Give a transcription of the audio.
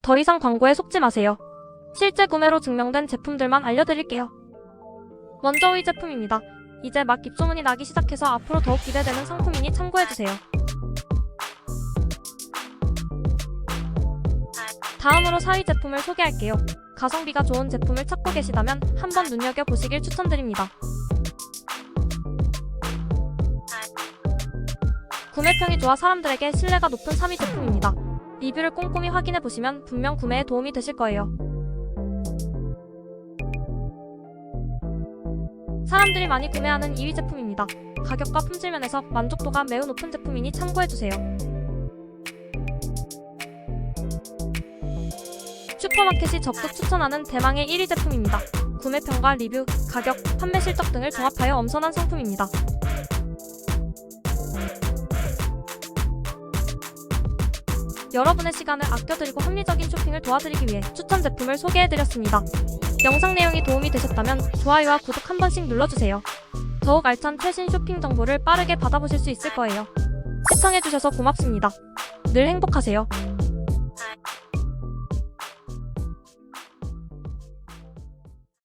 더 이상 광고에 속지 마세요. 실제 구매로 증명된 제품들만 알려드릴게요. 먼저 이 제품입니다. 이제 막 입소문이 나기 시작해서 앞으로 더욱 기대되는 상품이니 참고해주세요. 다음으로 4위 제품을 소개할게요. 가성비가 좋은 제품을 찾고 계시다면 한번 눈여겨보시길 추천드립니다. 구매평이 좋아 사람들에게 신뢰가 높은 3위 제품입니다. 리뷰를 꼼꼼히 확인해보시면 분명 구매에 도움이 되실 거예요. 사람들이 많이 구매하는 2위 제품입니다. 가격과 품질 면에서 만족도가 매우 높은 제품이니 참고해주세요. 슈퍼마켓이 적극 추천하는 대망의 1위 제품입니다. 구매평과 리뷰, 가격, 판매 실적 등을 종합하여 엄선한 상품입니다. 여러분의 시간을 아껴드리고 합리적인 쇼핑을 도와드리기 위해 추천 제품을 소개해드렸습니다. 영상 내용이 도움이 되셨다면 좋아요와 구독 한 번씩 눌러주세요. 더욱 알찬 최신 쇼핑 정보를 빠르게 받아보실 수 있을 거예요. 시청해주셔서 고맙습니다. 늘 행복하세요.